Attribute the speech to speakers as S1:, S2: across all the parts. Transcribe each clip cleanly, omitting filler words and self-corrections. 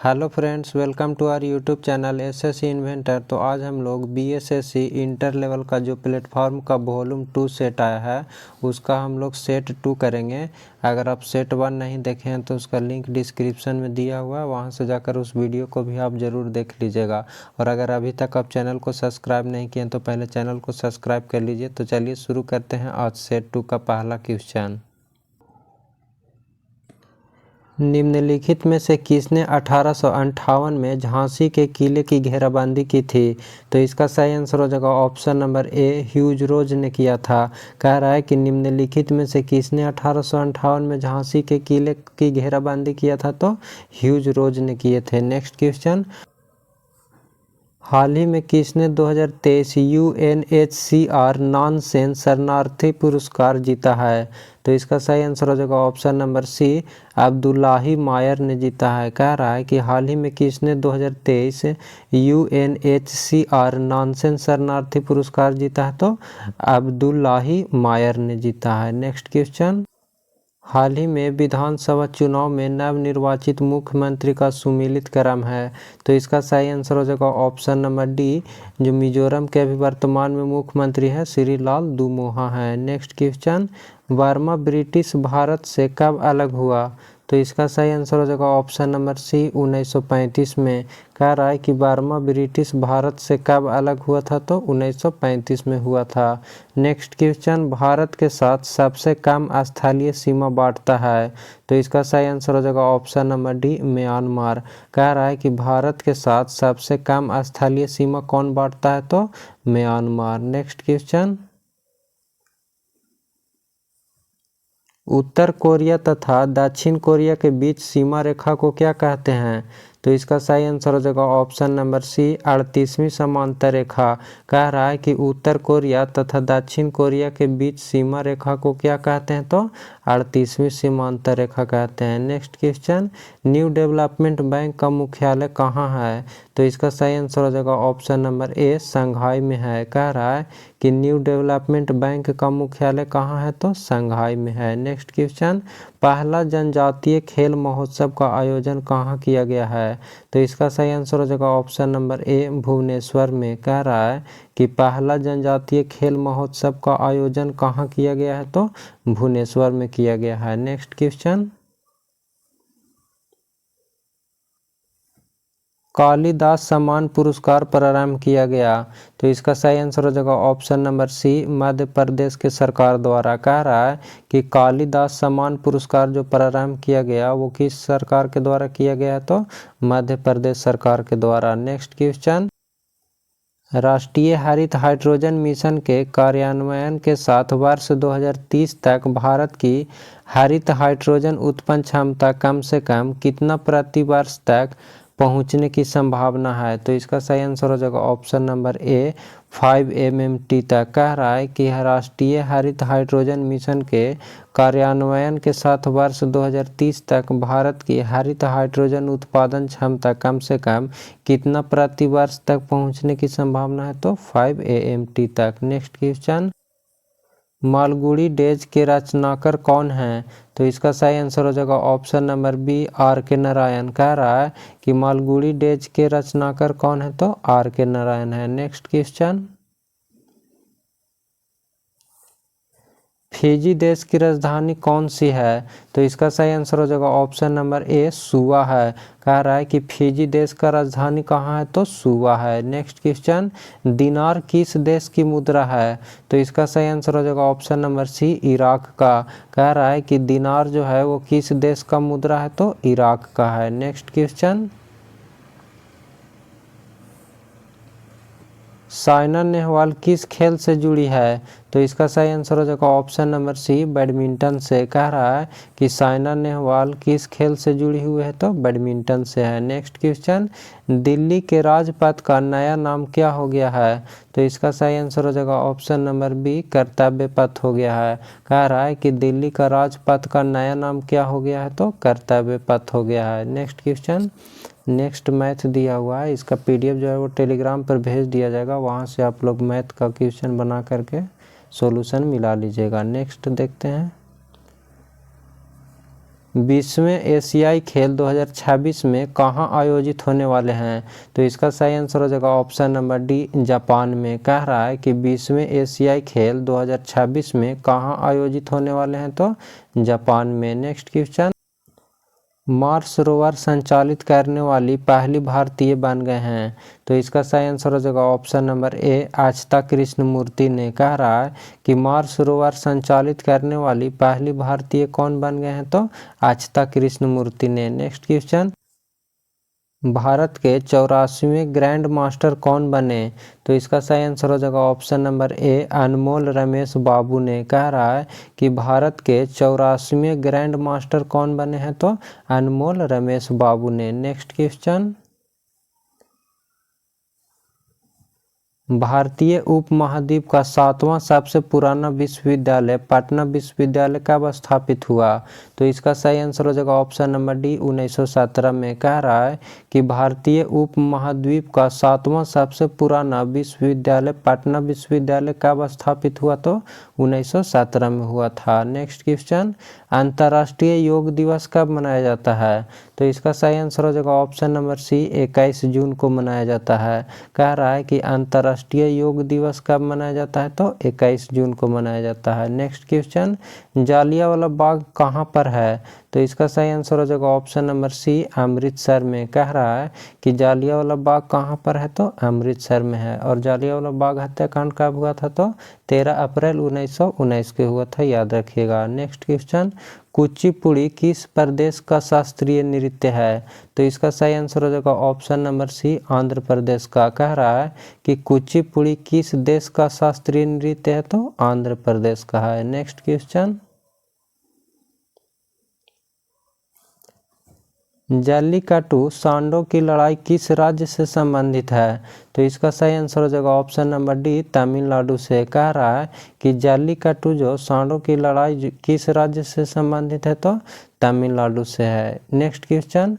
S1: Hello friends, welcome to our YouTube channel SSC inventor. तो आज हम लोग बीएसएससी इंटर लेवल का जो प्लेटफॉर्म का वॉल्यूम 2 सेट आया है उसका हम लोग सेट 2 करेंगे। अगर आप सेट 1 नहीं देखे हैं तो उसका लिंक डिस्क्रिप्शन में दिया हुआ है, वहां से जाकर उस वीडियो को भी आप ज़रूर देख लीजिएगा। और अगर अभी तक आप चैनल को सब्सक्राइब नहीं किए तो पहले चैनल को सब्सक्राइब कर लीजिए। तो चलिए शुरू करते हैं आज सेट 2 का पहला क्वेश्चन। निम्नलिखित में से किसने 1858 में झांसी के किले की घेराबंदी की थी? तो इसका सही आंसर हो जाएगा ऑप्शन नंबर ए, ह्यूज रोज ने किया था। कह रहा है कि निम्नलिखित में से किसने 1858 में झांसी के किले की घेराबंदी किया था? तो ह्यूज रोज ने किए थे। नेक्स्ट क्वेश्चन, हाल ही में किसने 2023 UNHCR नॉनसेंस शरणार्थी पुरस्कार जीता है? तो इसका सही आंसर हो जाएगा ऑप्शन नंबर सी, अब्दुल्लाही मायर ने जीता है। कह रहा है कि हाल ही में किसने 2023 UNHCR नॉनसेंस शरणार्थी पुरस्कार जीता है? तो अब्दुल्लाही मायर ने जीता है। नेक्स्ट क्वेश्चन, हाल ही में विधानसभा चुनाव में नवनिर्वाचित मुख्यमंत्री का सुमेलित क्रम है। तो इसका सही आंसर हो जाएगा ऑप्शन नंबर डी, जो मिजोरम के अभी वर्तमान में मुख्यमंत्री है श्री लाल दुमोहा है। Next question, Burma British Bharat से कब अलग हुआ? तो इसका सही आंसर हो जाएगा ऑप्शन नंबर सी, 1935 में। कह रहा है कि बर्मा ब्रिटिश भारत से कब अलग हुआ था? तो 1935 में हुआ था। नेक्स्ट क्वेश्चन, भारत के साथ सबसे कम स्थलीय सीमा बांटता है? तो इसका सही आंसर हो जाएगा ऑप्शन नंबर डी, म्यांमार। कह रहा है कि भारत के साथ सबसे कम स्थलीय सीमा कौन बांटता है? तो म्यांमार। नेक्स्ट क्वेश्चन, उत्तर कोरिया तथा दक्षिण कोरिया के बीच सीमा रेखा को क्या कहते हैं? तो इसका सही आंसर हो जाएगा ऑप्शन नंबर सी, 38वीं समांतर रेखा। कह रहा है कि उत्तर कोरिया तथा दक्षिण कोरिया के बीच सीमा रेखा को क्या कहते हैं? तो 38वीं समांतर रेखा कहते हैं। Next question, new development bank का मुख्यालय कहाँ है? तो इसका सही आंसर हो जाएगा ऑप्शन नंबर ए, शंघाई में है। कह रहा है कि न्यू डेवलपमेंट बैंक का मुख्यालय कहाँ है? तो शंघाई में है। नेक्स्ट क्वेश्चन, पहला जनजातीय खेल महोत्सव का आयोजन कहाँ किया गया है? तो इसका सही आंसर हो जाएगा ऑप्शन नंबर ए, भुवनेश्वर में। कह रहा है कि पहला जनजातीय खेल महोत्सव का आयोजन कहाँ किया गया है? तो भुवनेश्वर में किया गया है। नेक्स्ट क्वेश्चन, कालिदास सम्मान पुरस्कार प्रारंभ किया गया? तो इसका सही आंसर हो जाएगा ऑप्शन नंबर सी, मध्य प्रदेश के सरकार द्वारा। कह रहा है कि कालिदास सम्मान पुरस्कार जो प्रारंभ किया गया वो किस सरकार के द्वारा किया गया है? तो मध्य प्रदेश सरकार के द्वारा। नेक्स्ट क्वेश्चन, राष्ट्रीय हरित हाइड्रोजन मिशन के कार्यान्वयन के साथ वर्ष 2030 तक भारत की हरित हाइड्रोजन उत्पन्न क्षमता कम से कम कितना प्रति वर्ष तक पहुंचने की संभावना है? तो इसका सही आंसर हो जाएगा ऑप्शन नंबर ए, 5 MMT तक। कह रहा है कि राष्ट्रीय हरित हाइड्रोजन मिशन के कार्यान्वयन के साथ वर्ष 2030 तक भारत की हरित हाइड्रोजन उत्पादन क्षमता कम से कम कितना प्रति वर्ष तक पहुंचने की संभावना है? तो 5 AMT तक। नेक्स्ट क्वेश्चन, मालगुडी डेज के रचनाकार कौन हैं? तो इसका सही आंसर हो जाएगा option number B, R.K. Narayan. कह रहा है कि मालगुडी डेज के रचनाकार कौन है? तो R.K. नारायण है। नेक्स्ट क्वेश्चन, फिजी देश की राजधानी कौन सी है? तो इसका सही आंसर हो जाएगा ऑप्शन नंबर ए, सुवा है। कह रहा है कि फिजी देश का राजधानी कहाँ है? तो सुवा है। नेक्स्ट क्वेश्चन, दिनार किस देश की मुद्रा है? तो इसका सही आंसर हो जाएगा ऑप्शन नंबर सी, इराक का। कह रहा है कि दिनार जो है वो किस देश का मुद्रा है? तो इराक का है। नेक्स्ट क्वेश्चन, साइना नेहवाल किस खेल से जुड़ी है? तो इसका सही आंसर हो जाएगा ऑप्शन नंबर सी, बैडमिंटन से। कह रहा है कि साइना नेहवाल किस खेल से जुड़ी हुई है? तो बैडमिंटन से है। नेक्स्ट क्वेश्चन, दिल्ली के राजपथ का नया नाम क्या हो गया है? तो इसका सही आंसर हो जाएगा ऑप्शन नंबर बी, कर्तव्य पथ हो गया है। कह रहा है कि दिल्ली का राजपथ का नया नाम क्या हो गया है? तो कर्तव्य पथ हो गया है। नेक्स्ट क्वेश्चन, नेक्स्ट मैथ दिया हुआ है, इसका PDF जो है वो टेलीग्राम पर भेज दिया जाएगा, वहाँ से आप लोग मैथ का क्वेश्चन बना करके सॉल्यूशन मिला लीजिएगा। नेक्स्ट देखते हैं, 20वें एशियाई खेल 2026 में कहाँ आयोजित होने वाले हैं? तो इसका सही आंसर हो जाएगा ऑप्शन नंबर डी, जापान में। कह रहा है कि 20वें एशियाई खेल 2026 में कहाँ आयोजित होने वाले हैं? तो जापान में। नेक्स्ट क्वेश्चन, मार्स रोवर संचालित करने वाली पहली भारतीय बन गए हैं। तो इसका सही आंसर हो जाएगा ऑप्शन नंबर ए, आस्था कृष्णमूर्ति ने। कह रहा है कि मार्स रोवर संचालित करने वाली पहली भारतीय कौन बन गए हैं? तो आस्था कृष्णमूर्ति ने। नेक्स्ट क्वेश्चन, भारत के 84वें ग्रैंड मास्टर कौन बने? तो इसका सही आंसर हो जाएगा ऑप्शन नंबर ए, अनमोल रमेश बाबू ने। कह रहा है कि भारत के 84वें ग्रैंड मास्टर कौन बने हैं? तो अनमोल रमेश बाबू ने। नेक्स्ट क्वेश्चन, भारतीय उपमहाद्वीप का 7वां सबसे पुराना विश्वविद्यालय पटना विश्वविद्यालय कब स्थापित हुआ? तो इसका सही आंसर हो जाएगा ऑप्शन नंबर डी, 1917 में। कह रहा है कि भारतीय उपमहाद्वीप का 7वां सबसे पुराना विश्वविद्यालय पटना विश्वविद्यालय कब स्थापित हुआ? तो 1917 में हुआ था। नेक्स्ट क्वेश्चन, अंतर्राष्ट्रीय योग दिवस कब मनाया जाता है? तो इसका सही आंसर हो जाएगा ऑप्शन नंबर सी, 21 जून को मनाया जाता है। कह रहा है कि अंतर्राष्ट्रीय योग दिवस कब मनाया जाता है? तो 21 जून को मनाया जाता है। नेक्स्ट क्वेश्चन, जालियांवाला बाग कहाँ पर है? तो इसका सही आंसर हो जाएगा ऑप्शन नंबर सी, अमृतसर में। कह रहा है कि जालियांवाला बाग कहाँ पर है? तो अमृतसर में है। और जालियांवाला बाग हत्याकांड कब हुआ था? तो 13 अप्रैल 1919 को हुआ था, याद रखिएगा। नेक्स्ट क्वेश्चन, कुचिपुड़ी किस प्रदेश का शास्त्रीय नृत्य है? तो इसका सही आंसर हो जाएगा ऑप्शन नंबर सी, आंध्र प्रदेश का। कह रहा है कि कुचिपुड़ी किस देश का शास्त्रीय नृत्य है? तो आंध्र प्रदेश का है। नेक्स्ट क्वेश्चन, जल्लीकट्टू सांडों की लड़ाई किस राज्य से संबंधित है? तो इसका सही आंसर हो जाएगा ऑप्शन नंबर डी, तमिलनाडु से। कह रहा है कि जल्लीकट्टू जो सांडों की लड़ाई किस राज्य से संबंधित है? तो तमिलनाडु से है। नेक्स्ट क्वेश्चन,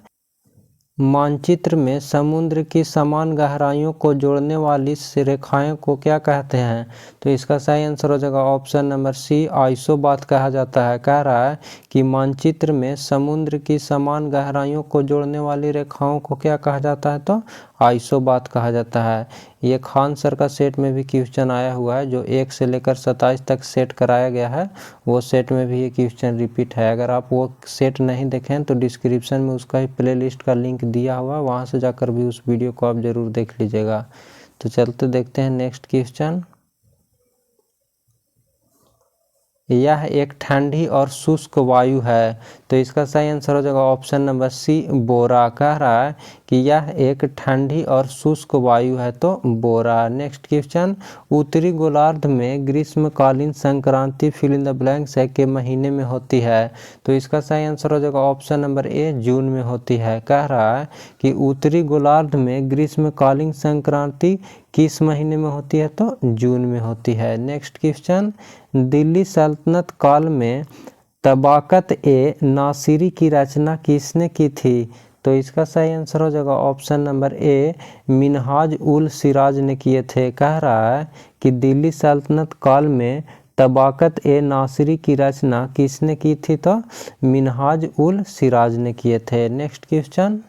S1: मानचित्र में समुद्र की समान गहराइयों को जोड़ने वाली रेखाएं को क्या कहते हैं? तो इसका सही आंसर हो जाएगा ऑप्शन नंबर सी, आइसोबाथ कहा जाता है। कह रहा है कि मानचित्र में समुद्र की समान गहराइयों को जोड़ने वाली रेखाओं को क्या कहा जाता है? तो आइसोबाथ कहा जाता है। ये खान सर का सेट में भी क्वेश्चन आया हुआ है, जो 1 से लेकर 27 तक सेट कराया गया है, वो सेट में भी ये क्वेश्चन रिपीट है। अगर आप वो सेट नहीं देखें तो डिस्क्रिप्शन में उसका ही प्लेलिस्ट का लिंक दिया हुआ है, वहाँ से जाकर भी उस वीडियो को आप ज़रूर देख लीजिएगा। तो चलते देखते हैं नेक्स्ट क्वेश्चन, यह एक ठंडी और शुष्क वायु है। तो इसका सही आंसर हो जाएगा ऑप्शन नंबर सी, बोरा। कह रहा है कि यह एक ठंडी और शुष्क वायु है, तो बोरा। नेक्स्ट क्वेश्चन, उत्तरी गोलार्ध में ग्रीष्मकालीन संक्रांति फिल इन द ब्लैंक्स है के महीने में होती है? तो इसका सही आंसर हो जाएगा ऑप्शन नंबर ए, जून में होती है। कह रहा है कि उत्तरी गोलार्ध में ग्रीष्मकालीन संक्रांति किस महीने में होती है? तो जून में होती है। नेक्स्ट क्वेश्चन, दिल्ली सल्तनत काल में तबाकत ए नासिरी की रचना किसने की थी? तो इसका सही आंसर हो जाएगा ऑप्शन नंबर ए, मिनहाज उल सिराज ने किए थे। कह रहा है कि दिल्ली सल्तनत काल में तबाकत ए नासिरी की रचना किसने की थी? तो मिनहाज उल सिराज ने किए थे। नेक्स्ट क्वेश्चन,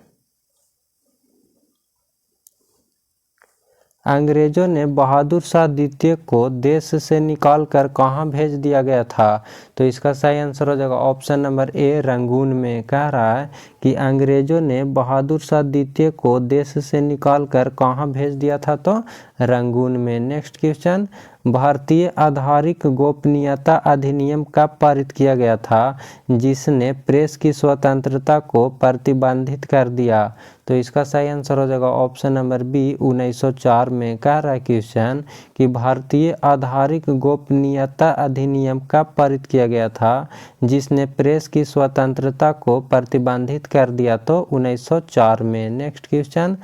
S1: अंग्रेजों ने बहादुर शाह द्वितीय को देश से निकालकर कहाँ भेज दिया गया था? तो इसका सही आंसर हो जाएगा ऑप्शन नंबर ए, रंगून में। कह रहा है कि अंग्रेजों ने बहादुर शाह द्वितीय को देश से निकालकर कहाँ भेज दिया था? तो रंगून में। नेक्स्ट क्वेश्चन, भारतीय आधारिक गोपनीयता अधिनियम कब पारित किया गया था, जिसने प्रेस की स्वतंत्रता को प्रतिबंधित कर दिया? तो इसका सही आंसर हो जाएगा ऑप्शन नंबर बी, 1904 में। कह रहा है क्वेश्चन कि भारतीय आधारिक गोपनीयता अधिनियम कब पारित किया गया था, जिसने प्रेस की स्वतंत्रता को प्रतिबंधित कर दिया? तो 1904 में। नेक्स्ट क्वेश्चन,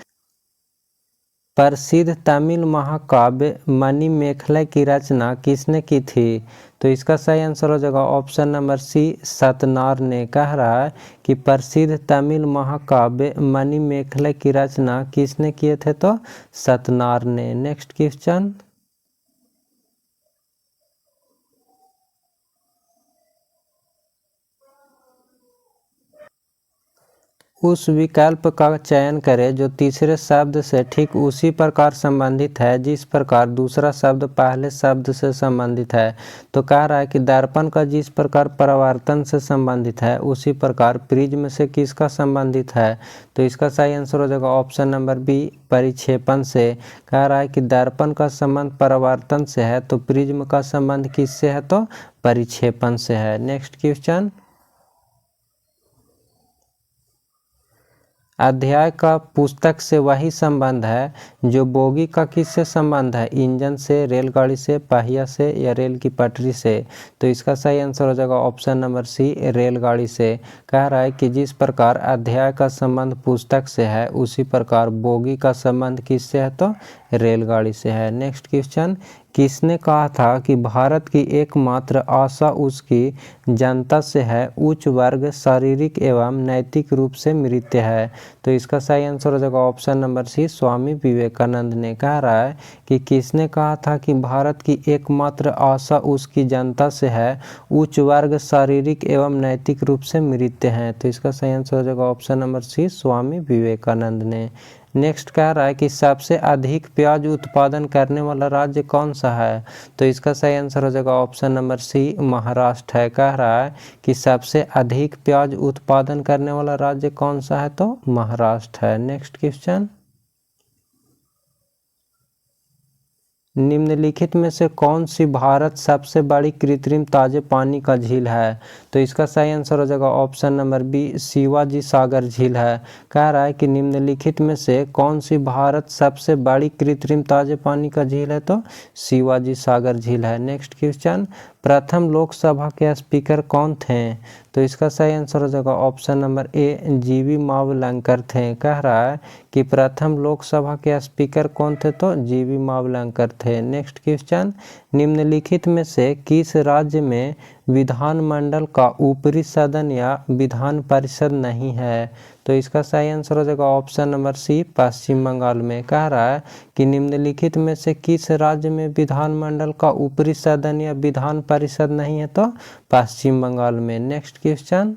S1: प्रसिद्ध तमिल महाकाव्य मणिमेखला की रचना किसने की थी? तो इसका सही आंसर हो जाएगा ऑप्शन नंबर सी, सतनार ने। कह रहा है कि प्रसिद्ध तमिल महाकाव्य मणिमेखला की रचना किसने किए थे? तो सतनार ने। नेक्स्ट क्वेश्चन, उस विकल्प का चयन करें जो तीसरे शब्द से ठीक उसी प्रकार संबंधित है जिस प्रकार दूसरा शब्द पहले शब्द से संबंधित है। तो कह रहा है कि दर्पण का जिस प्रकार परावर्तन से संबंधित है उसी प्रकार प्रिज्म से किसका संबंधित है। तो इसका सही आंसर हो जाएगा ऑप्शन नंबर बी, परिक्षेपण से। कह रहा है कि दर्पण का संबंध परावर्तन से है तो प्रिज्म का संबंध किससे है, तो परिक्षेपण से है। नेक्स्ट क्वेश्चन, अध्याय का पुस्तक से वही संबंध है जो बोगी का किससे संबंध है, इंजन से, रेलगाड़ी से, पहिया से या रेल की पटरी से। तो इसका सही आंसर हो जाएगा ऑप्शन नंबर सी, रेलगाड़ी से। कह रहा है कि जिस प्रकार अध्याय का संबंध पुस्तक से है उसी प्रकार बोगी का संबंध किससे है, तो रेलगाड़ी से है। नेक्स्ट क्वेश्चन, किसने कहा था कि भारत की एकमात्र आशा उसकी जनता से है, उच्च वर्ग शारीरिक एवं नैतिक रूप से मृत्य है। तो इसका सही आंसर हो जाएगा ऑप्शन नंबर सी, स्वामी विवेकानंद ने। कह रहा है कि किसने कहा था कि भारत की एकमात्र आशा उसकी जनता से है, उच्च वर्ग शारीरिक एवं नैतिक रूप से मृत्य है। तो इसका सही आंसर हो जाएगा ऑप्शन नंबर सी, स्वामी विवेकानंद ने। नेक्स्ट कह रहा है कि सबसे अधिक प्याज उत्पादन करने वाला राज्य कौन सा है। तो इसका सही आंसर हो जाएगा ऑप्शन नंबर सी, महाराष्ट्र है। कह रहा है कि सबसे अधिक प्याज उत्पादन करने वाला राज्य कौन सा है, तो महाराष्ट्र है। नेक्स्ट क्वेश्चन, निम्नलिखित में से कौन सी भारत सबसे बड़ी कृत्रिम ताजे पानी का झील है। तो इसका सही आंसर हो जाएगा ऑप्शन नंबर बी, शिवाजी सागर झील है। कह रहा है कि निम्नलिखित में से कौन सी भारत सबसे बड़ी कृत्रिम ताजे पानी का झील है, तो शिवाजी सागर झील है। नेक्स्ट क्वेश्चन, प्रथम लोकसभा के स्पीकर कौन थे। तो इसका सही आंसर हो जाएगा ऑप्शन नंबर ए, जीवी मावलंकर थे। कह रहा है कि प्रथम लोकसभा के स्पीकर कौन थे, तो जीवी मावलंकर थे। नेक्स्ट क्वेश्चन, निम्नलिखित में से किस राज्य में विधानमंडल का ऊपरी सदन या विधान परिषद नहीं है। तो इसका सही आंसर हो जाएगा ऑप्शन नंबर सी, पश्चिम बंगाल में। कह रहा है कि निम्नलिखित में से किस राज्य में विधानमंडल का ऊपरी सदन या विधान परिषद नहीं है, तो पश्चिम बंगाल में। नेक्स्ट क्वेश्चन,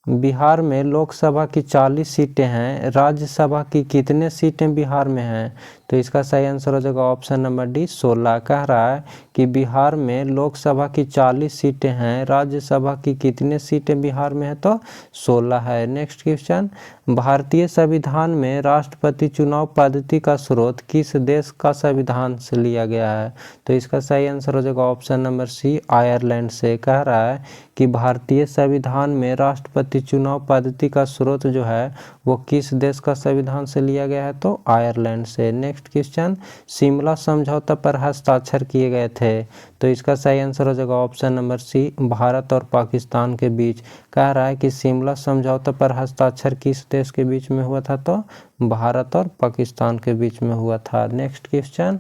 S1: बिहार में लोकसभा की 40 सीटें हैं, राज्यसभा की कितने सीटें बिहार में हैं। तो इसका सही आंसर हो जाएगा ऑप्शन नंबर डी, 16। कह रहा है कि बिहार में लोकसभा की 40 सीटें हैं, राज्यसभा की कितने सीटें बिहार में है, तो 16 है। नेक्स्ट क्वेश्चन, भारतीय संविधान में राष्ट्रपति चुनाव पद्धति का स्रोत किस देश का संविधान से लिया गया है। तो इसका सही आंसर हो जाएगा ऑप्शन नंबर सी, आयरलैंड से। कह रहा है कि भारतीय संविधान में राष्ट्रपति चुनाव पद्धति का स्रोत जो है वो किस देश का संविधान से लिया गया है, तो आयरलैंड से। नेक्स्ट क्वेश्चन, शिमला समझौता पर हस्ताक्षर किए गए थे। तो इसका सही आंसर हो जाएगा ऑप्शन नंबर सी, भारत और पाकिस्तान के बीच। कह रहा है कि शिमला समझौता पर हस्ताक्षर किस देश के बीच में हुआ था, तो भारत और पाकिस्तान के बीच में हुआ था। नेक्स्ट क्वेश्चन,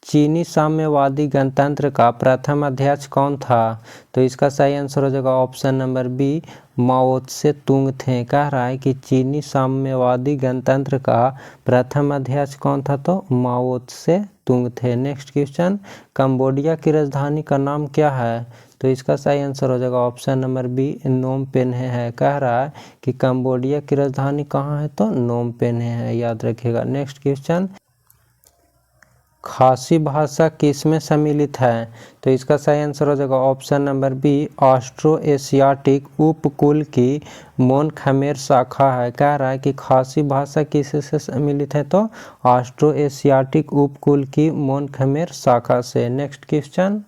S1: चीनी साम्यवादी गणतंत्र का प्रथम अध्यक्ष कौन था। तो इसका सही आंसर हो जाएगा ऑप्शन नंबर बी, माओ त्से तुंग थे। कह रहा है कि चीनी साम्यवादी गणतंत्र का प्रथम अध्यक्ष कौन था, तो माओ त्से तुंग थे। नेक्स्ट क्वेश्चन, कंबोडिया की राजधानी का नाम क्या है। तो इसका सही आंसर हो जाएगा option number B, Phnom Penh है। कह रहा है कि कंबोडिया की राजधानी कहाँ है, तो नोम पेन है, याद रखिएगा। नेक्स्ट क्वेश्चन, खासी भाषा किसमें सम्मिलित है। तो इसका सही आंसर हो जाएगा option number B, Austro Asiatic उपकुल की मोन खमेर शाखा है। कह रहा है कि खासी भाषा किससे सम्मिलित है, तो ऑस्ट्रो एशियाटिक उपकुल की मोन खमेर शाखा से। नेक्स्ट क्वेश्चन,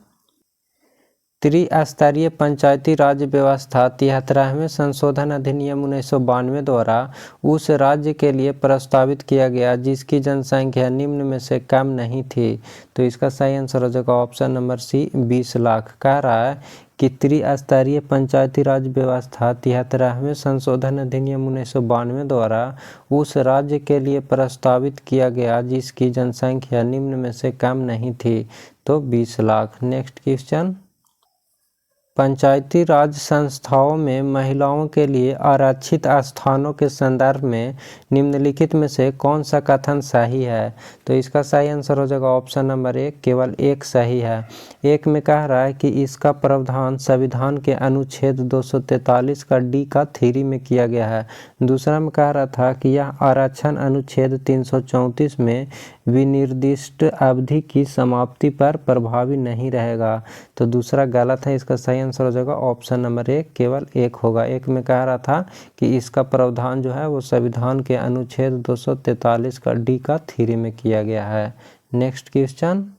S1: त्रिस्तरीय पंचायती राज व्यवस्था 73वें संशोधन अधिनियम 1992 द्वारा उस राज्य के लिए प्रस्तावित किया गया जिसकी जनसंख्या निम्न में से कम नहीं थी। तो इसका सही आंसर हो जाएगा ऑप्शन नंबर सी, 20 लाख। कह रहा है कि त्रिस्तरीय पंचायती राज व्यवस्था 73वें संशोधन अधिनियम 1992 द्वारा उस राज्य के लिए प्रस्तावित किया गया जिसकी जनसंख्या निम्न में से कम नहीं थी, तो 20 लाख। नेक्स्ट क्वेश्चन, पंचायती राज संस्थाओं में महिलाओं के लिए आरक्षित स्थानों के संदर्भ में निम्नलिखित में से कौन सा कथन सही है? तो इसका सही आंसर हो जाएगा ऑप्शन नंबर 1, केवल एक सही है। एक में कह रहा है कि इसका प्रावधान संविधान के अनुच्छेद 243 का डी का 3 में किया गया है। दूसरा में कह रहा था कि यह आरक्षण अनुच्छेद 334 में विनिर्दिष्ट अवधि की समाप्ति पर प्रभावी नहीं रहेगा। तो दूसरा गलत है, इसका सही आंसर हो जाएगा ऑप्शन नंबर 1, केवल एक होगा। एक में कह रहा था कि इसका प्रावधान जो है वो संविधान के अनुच्छेद 243 का डी का 3 में किया गया है। नेक्स्ट क्वेश्चन,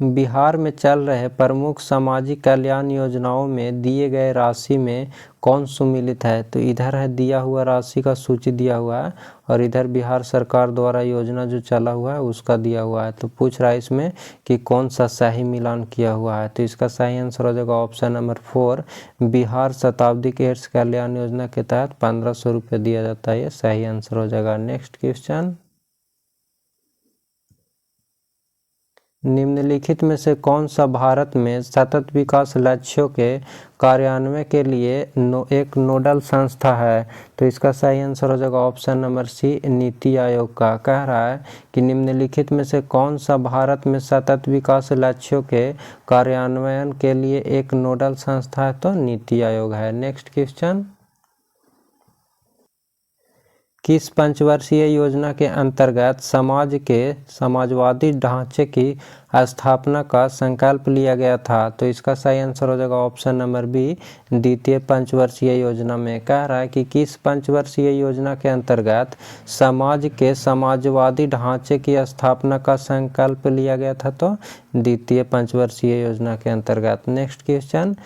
S1: बिहार में चल रहे प्रमुख सामाजिक कल्याण योजनाओं में दिए गए राशि में कौन सुमिलित है? तो इधर है दिया हुआ राशि का सूची दिया हुआ है और इधर बिहार सरकार द्वारा योजना जो चला हुआ है उसका दिया हुआ है। तो पूछ रहा है इसमें कि कौन सा सही मिलान किया हुआ है? तो इसका सही आंसर हो जाएगा ऑप्शन नंबर 4, बिहार शताब्दी एड्स कल्याण योजना के तहत 1500 रुपये दिया जाता है। ये सही आंसर हो जाएगा। नेक्स्ट क्वेश्चन, निम्नलिखित में से कौन सा भारत में सतत विकास लक्ष्यों के कार्यान्वयन के लिए एक नोडल संस्था है? तो इसका सही आंसर हो जाएगा ऑप्शन नंबर सी, नीति आयोग का। कह रहा है कि निम्नलिखित में से कौन सा भारत में सतत विकास लक्ष्यों के कार्यान्वयन के लिए एक नोडल संस्था है? तो नीति आयोग है। नेक्स्ट क्वेश्चन, किस पंचवर्षीय योजना के अंतर्गत समाज के समाजवादी ढांचे की स्थापना का संकल्प लिया गया था? तो इसका सही आंसर हो जाएगा ऑप्शन नंबर बी, द्वितीय पंचवर्षीय योजना में। कह रहा है कि किस पंचवर्षीय योजना के अंतर्गत समाज के समाजवादी ढांचे की स्थापना का संकल्प लिया गया था? तो द्वितीय पंचवर्षीय योजना के अंतर्गत। नेक्स्ट क्वेश्चन,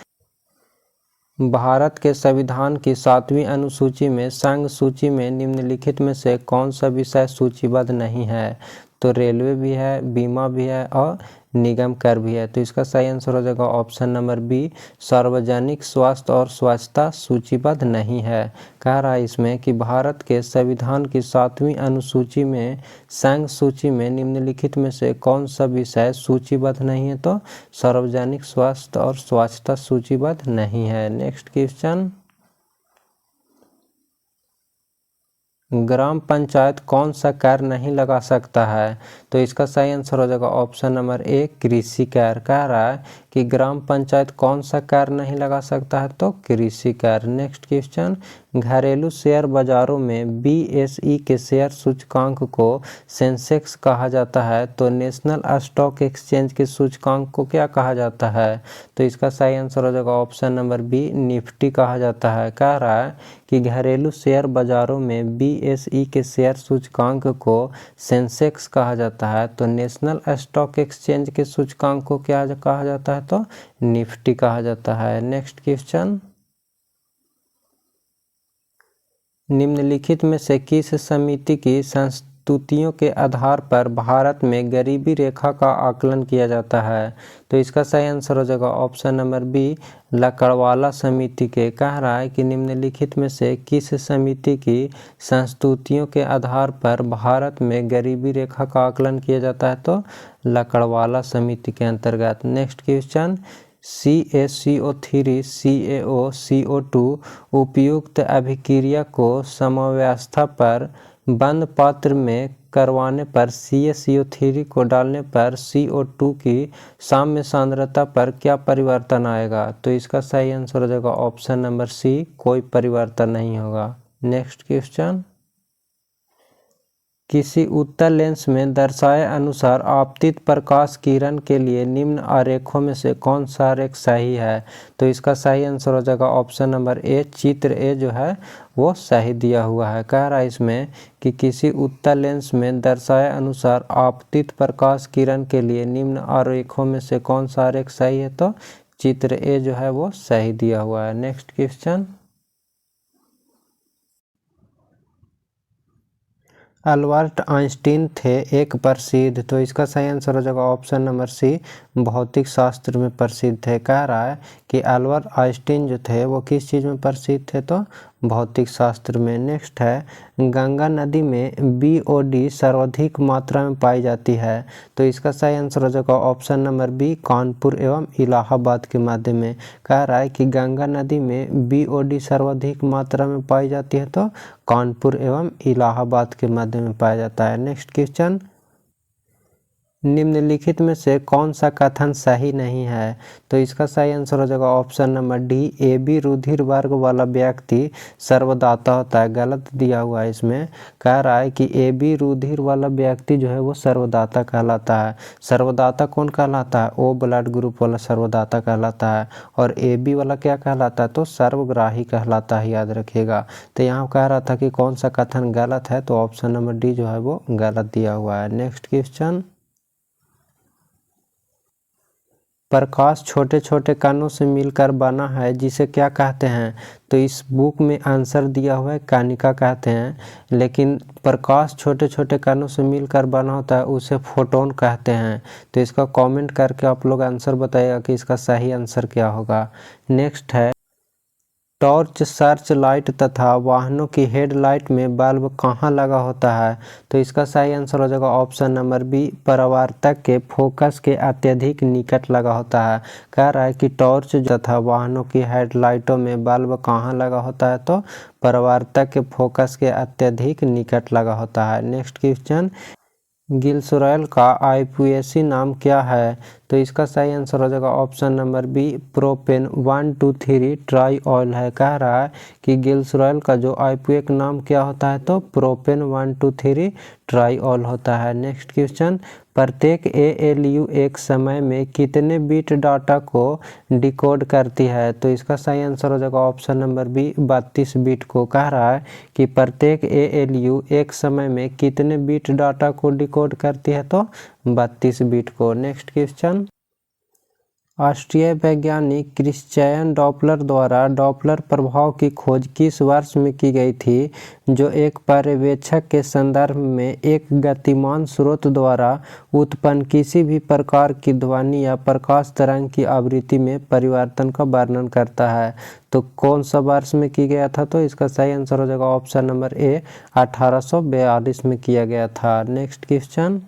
S1: भारत के संविधान की 7वीं अनुसूची में संघ सूची में निम्नलिखित में से कौन सा विषय सूचीबद्ध नहीं है? तो रेलवे भी है, बीमा भी है और निगम कर भी है। तो इसका सही आंसर हो जाएगा ऑप्शन नंबर बी, सार्वजनिक स्वास्थ्य और स्वच्छता सूचीबद्ध नहीं है। कह रहा है इसमें कि भारत के संविधान की 7वीं अनुसूची में संघ सूची में निम्नलिखित में से कौन सा विषय सूचीबद्ध नहीं है? तो सार्वजनिक स्वास्थ्य और स्वच्छता सूचीबद्ध नहीं है। नेक्स्ट क्वेश्चन, ग्राम पंचायत कौन सा कर नहीं लगा सकता है? तो इसका सही आंसर हो जाएगा ऑप्शन नंबर ए, कृषि कर। कह रहा है कि ग्राम पंचायत कौन सा कर नहीं लगा सकता है? तो कृषि कर। नेक्स्ट क्वेश्चन, घरेलू शेयर बाजारों में बीएसई के शेयर सूचकांक को सेंसेक्स कहा जाता है, तो नेशनल स्टॉक एक्सचेंज के सूचकांक को क्या कहा जाता है? तो इसका सही आंसर हो जाएगा ऑप्शन नंबर बी, निफ्टी कहा जाता है। कह रहा है कि घरेलू शेयर बाजारों में बीएसई के शेयर सूचकांक को सेंसेक्स कहा जाता है, तो नेशनल स्टॉक एक्सचेंज के सूचकांक को क्या कहा जाता है? तो निफ्टी कहा जाता है। नेक्स्ट क्वेश्चन, निम्नलिखित में से किस समिति की संस्तुतियों के आधार पर भारत में गरीबी रेखा का आकलन किया जाता है? तो इसका सही आंसर हो जाएगा ऑप्शन नंबर बी, लकड़वाला समिति के। कह रहा है कि निम्नलिखित में से किस समिति की संस्तुतियों के आधार पर भारत में गरीबी रेखा का आकलन किया जाता है? तो लकड़वाला समिति के अंतर्गत। Next question, CaCO3 CaO CO2 उपयुक्त अभिक्रिया को समव्यवस्था पर बंद पात्र में करवाने पर CaCO3 को डालने पर CO2 की साम्य सांद्रता पर क्या परिवर्तन आएगा? तो इसका सही आंसर हो जाएगा ऑप्शन नंबर सी, कोई परिवर्तन नहीं होगा। नेक्स्ट क्वेश्चन, किसी उत्तल लेंस में दर्शाए अनुसार आपतित प्रकाश किरण के लिए निम्न आरेखों में से कौन सा आरेख सही है? तो इसका सही आंसर हो जाएगा ऑप्शन नंबर ए, चित्र ए जो है वो सही दिया हुआ है। कह रहा है इसमें कि किसी उत्तल लेंस में दर्शाए अनुसार आपतित प्रकाश किरण के लिए निम्न आरेखों में से कौन सा आरेख सही है? तो चित्र ए जो है वो सही दिया हुआ है। नेक्स्ट क्वेश्चन, अल्बर्ट आइंस्टीन थे एक प्रसिद्ध, तो इसका सही आंसर हो जाएगा ऑप्शन नंबर सी, भौतिक शास्त्र में प्रसिद्ध थे। कह रहा है कि अल्बर्ट आइंस्टीन जो थे वो किस चीज़ में प्रसिद्ध थे? तो भौतिक शास्त्र में। नेक्स्ट है, गंगा नदी में BOD सर्वाधिक मात्रा में पाई जाती है, तो इसका सही आंसर हो जाएगा ऑप्शन नंबर बी, कानपुर एवं इलाहाबाद के माध्यम में। कह रहा है कि गंगा नदी में BOD सर्वाधिक मात्रा में पाई जाती है, तो कानपुर एवं इलाहाबाद के माध्यम में पाया जाता है। नेक्स्ट क्वेश्चन, निम्नलिखित में से कौन सा कथन सही नहीं है, तो इसका सही आंसर हो जाएगा ऑप्शन नंबर डी, AB रुधिर वर्ग वाला व्यक्ति सर्वदाता होता है। गलत दिया हुआ है इसमें। कह रहा है कि AB रुधिर वाला व्यक्ति जो है वो सर्वदाता कहलाता है। सर्वदाता कौन कहलाता है? O ब्लड ग्रुप वाला सर्वदाता कहलाता है। और AB वाला क्या कहलाता है? तो सर्वग्राही कहलाता है, याद रखिएगा। तो यहाँ कह रहा था कि कौन सा कथन गलत है, तो ऑप्शन नंबर डी जो है वो गलत दिया हुआ है। नेक्स्ट क्वेश्चन, प्रकाश छोटे छोटे कणों से मिलकर बना है जिसे क्या कहते हैं, तो इस बुक में आंसर दिया हुआ है कणिका कहते हैं, लेकिन प्रकाश छोटे छोटे कणों से मिलकर बना होता है उसे फोटोन कहते हैं। तो इसका कमेंट करके आप लोग आंसर बताइएगा कि इसका सही आंसर क्या होगा। नेक्स्ट है, टॉर्च, सर्च लाइट तथा वाहनों की हेडलाइट में बल्ब कहाँ लगा होता है, तो इसका सही आंसर हो जाएगा ऑप्शन नंबर बी, परावर्तक के फोकस के अत्यधिक निकट लगा होता है। कह रहा है कि टॉर्च तथा वाहनों की हेडलाइटों में बल्ब कहाँ लगा होता है, तो परावर्तक के फोकस के अत्यधिक निकट लगा होता है। नेक्स्ट क्वेश्चन, गिल्सरॉयल का IUPAC नाम क्या है, तो इसका सही आंसर हो जाएगा option number B, propane 1,2,3 triol है। कह रहा है कि गिल्सरॉयल का जो IUPAC नाम क्या होता है, तो प्रोपेन 1,2,3 ट्राई ऑयल होता है। नेक्स्ट क्वेश्चन, प्रत्येक ALU एक समय में कितने बिट डाटा को डिकोड करती है, तो इसका सही आंसर हो जाएगा ऑप्शन नंबर बी, 32 बिट को। कह रहा है कि प्रत्येक ALU एक समय में कितने बिट डाटा को डिकोड करती है, तो 32 बिट को। नेक्स्ट क्वेश्चन, ऑस्ट्रियाई वैज्ञानिक क्रिश्चियन डॉपलर द्वारा डॉपलर प्रभाव की खोज किस वर्ष में की गई थी, जो एक पर्यवेक्षक के संदर्भ में एक गतिमान स्रोत द्वारा उत्पन्न किसी भी प्रकार की ध्वनि या प्रकाश तरंग की आवृत्ति में परिवर्तन का वर्णन करता है। तो कौन सा वर्ष में किया गया था, तो इसका सही आंसर हो जाएगा ऑप्शन नंबर ए, 1842 में किया गया था। नेक्स्ट क्वेश्चन,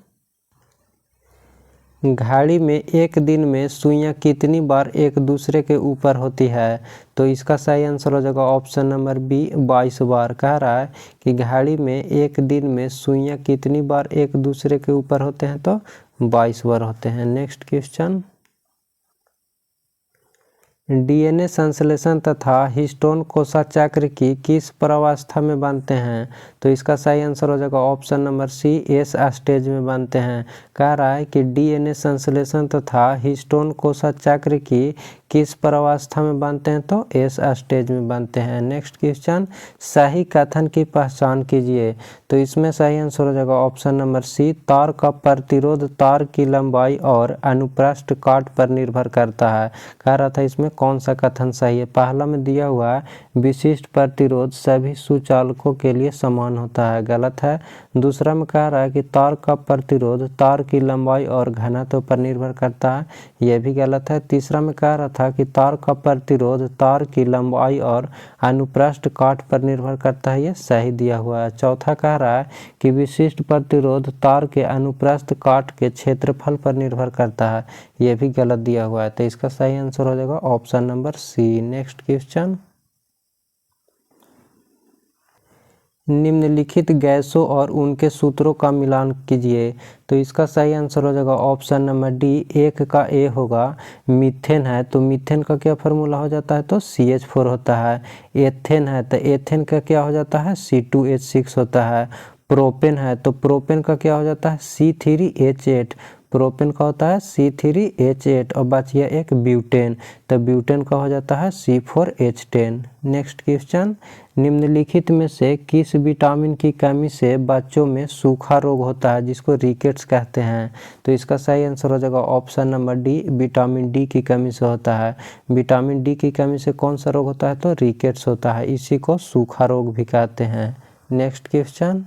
S1: घड़ी में एक दिन में सुइयां कितनी बार एक दूसरे के ऊपर होती है, तो इसका सही आंसर हो जाएगा ऑप्शन नंबर बी, 22 बार। कह रहा है कि घड़ी में एक दिन में सुइयां कितनी बार एक दूसरे के ऊपर होते हैं, तो 22 बार होते हैं। नेक्स्ट क्वेश्चन, DNA संश्लेषण तथा हिस्टोन कोशा चक्र की किस प्रावस्था में बनते हैं, तो इसका सही आंसर हो जाएगा option number C, S stage में बनते हैं। कह रहा है कि DNA संश्लेषण तथा हिस्टोन कोशा चक्र की किस प्रावस्था में बनते हैं, तो एस स्टेज में बनते हैं। नेक्स्ट क्वेश्चन, सही कथन की पहचान कीजिए, तो इसमें सही आंसर हो जाएगा ऑप्शन नंबर सी, तार का प्रतिरोध तार की लंबाई और अनुप्रस्थ काट पर निर्भर करता है। कह रहा था इसमें कौन सा कथन सही है। पहला में दिया हुआ है विशिष्ट प्रतिरोध सभी सुचालकों के लिए समान होता है, गलत है। दूसरा में कह रहा है कि तार का प्रतिरोध तार की लंबाई और घनत्व पर निर्भर करता है, यह भी गलत है। तीसरा में कह रहा था कि तार का प्रतिरोध तार की लंबाई और अनुप्रस्थ काट पर निर्भर करता है, यह सही दिया हुआ है। चौथा कह रहा है कि विशिष्ट प्रतिरोध तार के अनुप्रस्थ काट के क्षेत्रफल पर निर्भर करता है, यह भी गलत दिया हुआ है। तो इसका सही आंसर हो जाएगा option number C. Next question, निम्नलिखित गैसों और उनके सूत्रों का मिलान कीजिए, तो इसका सही आंसर हो जाएगा ऑप्शन नंबर डी, एक का ए होगा। मीथेन है तो मीथेन का क्या फार्मूला हो जाता है, तो CH4 होता है। एथेन है तो एथेन का क्या हो जाता है, C2H6 होता है। प्रोपेन है तो प्रोपेन का क्या हो जाता है, C3H8। प्रोपेन का होता है C3H8 और बच गया एक ब्यूटेन, तो ब्यूटेन का हो जाता है C4H10। नेक्स्ट क्वेश्चन, निम्नलिखित में से किस विटामिन की कमी से बच्चों में सूखा रोग होता है, जिसको रिकेट्स कहते हैं, तो इसका सही आंसर हो जाएगा option number D, vitamin D की कमी से होता है। विटामिन डी की कमी से कौन सा रोग होता है, तो रिकेट्स होता है, इसी को सूखा रोग भी कहते हैं। नेक्स्ट क्वेश्चन,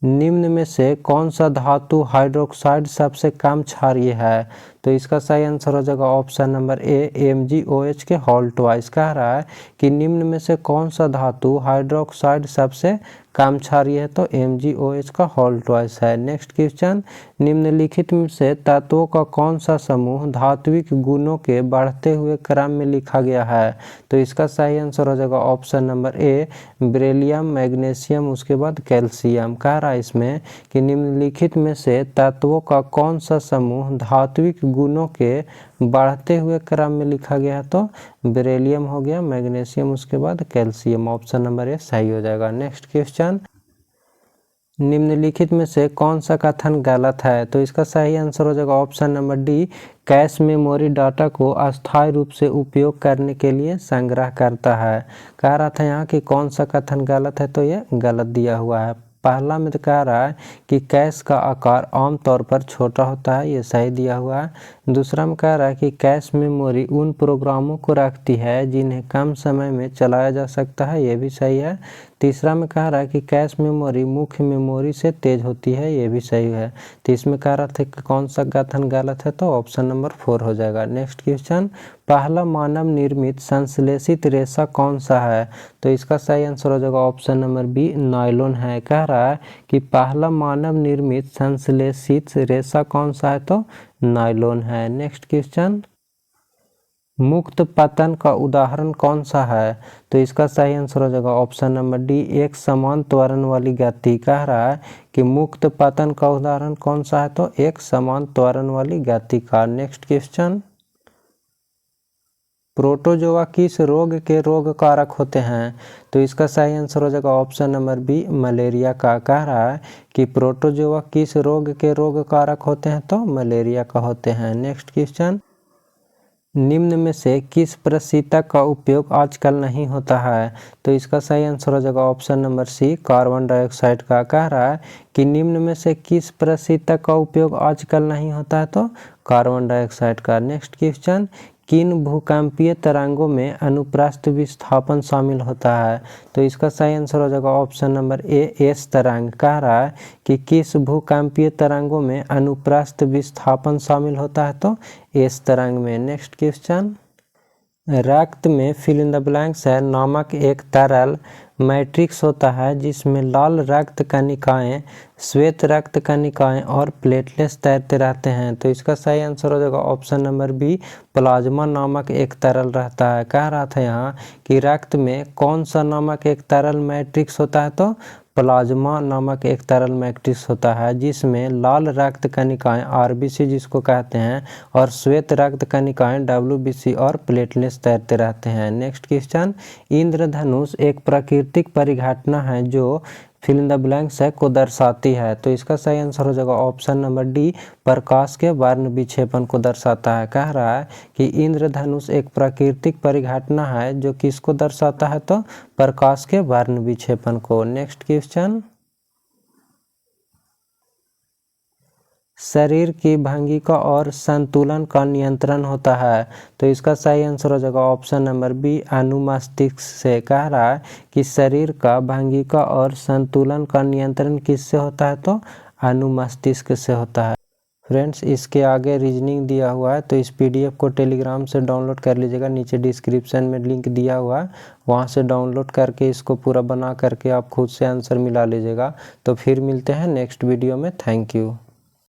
S1: निम्न में से कौन सा धातु हाइड्रोक्साइड सबसे कम क्षारीय है? तो इसका सही आंसर हो जाएगा ऑप्शन नंबर ए MgOH के हॉल्ट वाइज। कह रहा है कि निम्न में से कौन सा धातु हाइड्रोक्साइड सबसे कम क्षारीय है? तो MgOH का हॉल्ट वाइज है। नेक्स्ट क्वेश्चन, निम्नलिखित में से तत्वों का कौन सा समूह धात्विक गुणों के बढ़ते हुए क्रम में लिखा गया है? तो इसका सही आंसर हो जाएगा option number A beryllium, magnesium, उसके बाद कैल्शियम। कह रहा है इसमें कि निम्नलिखित में से तत्वों का कौन सा समूह धात्विक गुणों के बढ़ते हुए क्रम में लिखा गया है? तो बेरिलियम हो गया, मैग्नीशियम, उसके बाद कैल्शियम। ऑप्शन नंबर ए सही हो जाएगा। नेक्स्ट क्वेश्चन, निम्नलिखित में से कौन सा कथन गलत है? तो इसका सही आंसर हो जाएगा option number D cache memory data को अस्थायी रूप से उपयोग करने के लिए संग्रह करता है। कह रहा था यहाँ कि कौन सा कथन गलत है, तो ये गलत दिया हुआ है। पहला में तो कह रहा है कि कैश का आकार आमतौर पर छोटा होता है, ये सही दिया हुआ है। दूसरा में कह रहा है कि कैश मेमोरी उन प्रोग्रामों को रखती है जिन्हें कम समय में चलाया जा सकता है, ये भी सही है। तीसरा में कह रहा है कि कैश मेमोरी मुख्य मेमोरी से तेज होती है, ये भी सही है। तो इसमें कह रहा था कि कौन सा कथन गलत है, तो ऑप्शन नंबर 4 हो जाएगा। नेक्स्ट क्वेश्चन, पहला मानव निर्मित संश्लेषित रेशा कौन सा है? तो इसका सही आंसर हो जाएगा ऑप्शन नंबर बी नायलॉन है। कह रहा है कि पहला मानव निर्मित संश्लेषित रेशा कौन सा है? तो नायलॉन है। नेक्स्ट क्वेश्चन, मुक्त पतन का उदाहरण कौन सा है? तो इसका सही आंसर हो जाएगा ऑप्शन नंबर डी एक समान त्वरण वाली गति। कह रहा है कि मुक्त पतन का उदाहरण कौन सा है? तो एक समान त्वरण वाली गति का। नेक्स्ट क्वेश्चन, प्रोटोजोआ किस रोग के रोग कारक होते हैं? तो इसका सही आंसर हो जाएगा ऑप्शन नंबर बी मलेरिया का। कह रहा है कि प्रोटोजोआ किस रोग के रोग कारक होते हैं? तो मलेरिया का होते हैं। नेक्स्ट क्वेश्चन, निम्न में से किस प्रशीतक का उपयोग आजकल नहीं होता है? तो इसका सही आंसर हो जाएगा option number C carbon dioxide का। कह रहा है कि निम्न में से किस प्रशीतक का उपयोग आजकल नहीं होता है? तो कार्बन डाइऑक्साइड का। नेक्स्ट क्वेश्चन, किन भूकंपीय तरंगों में अनुप्रस्थ विस्थापन शामिल होता है? तो इसका सही आंसर हो जाएगा ऑप्शन नंबर ए एस तरंग। कह रहा है कि किस भूकंपीय तरंगों में अनुप्रस्थ विस्थापन शामिल होता है? तो एस तरंग में। नेक्स्ट क्वेश्चन, रक्त में फिल इन द ब्लैंक्स है नामक एक तरल मैट्रिक्स होता है जिसमें लाल रक्त कणिकाएं, श्वेत रक्त कणिकाएं और प्लेटलेट्स तैरते रहते हैं। तो इसका सही आंसर हो जाएगा ऑप्शन नंबर बी प्लाज्मा नामक एक तरल रहता है। कह रहा था यहाँ कि रक्त में कौन सा नामक एक तरल मैट्रिक्स होता है? तो प्लाज्मा नामक एक तरल मैट्रिक्स होता है जिसमें लाल रक्त कणिकाएं RBC जिसको कहते हैं और श्वेत रक्त कणिकाएं WBC और प्लेटलेट्स तैरते रहते हैं। नेक्स्ट क्वेश्चन, इंद्रधनुष एक प्राकृतिक परिघटना है जो फिल इन द ब्लैंक्स है को दर्शाती है। तो इसका सही आंसर हो जाएगा ऑप्शन नंबर डी प्रकाश के वर्ण विक्षेपण को दर्शाता है। कह रहा है कि इंद्रधनुष एक प्राकृतिक परिघटना है जो किसको दर्शाता है? तो प्रकाश के वर्ण विक्षेपण को। नेक्स्ट क्वेश्चन, शरीर की भंगिका और संतुलन का नियंत्रण होता है। तो इसका सही आंसर हो जाएगा ऑप्शन नंबर बी अनुमस्तिष्क से। कह रहा है कि शरीर का भंगिका और संतुलन का नियंत्रण किससे होता है? तो अनुमस्तिष्क से होता है। फ्रेंड्स, इसके आगे रीजनिंग दिया हुआ है, तो इस PDF को टेलीग्राम से डाउनलोड कर लीजिएगा। नीचे डिस्क्रिप्शन में लिंक दिया हुआ है, वहाँ से डाउनलोड करके इसको पूरा बना करके आप खुद से आंसर मिला लीजिएगा। तो फिर मिलते हैं नेक्स्ट वीडियो में। Thank you.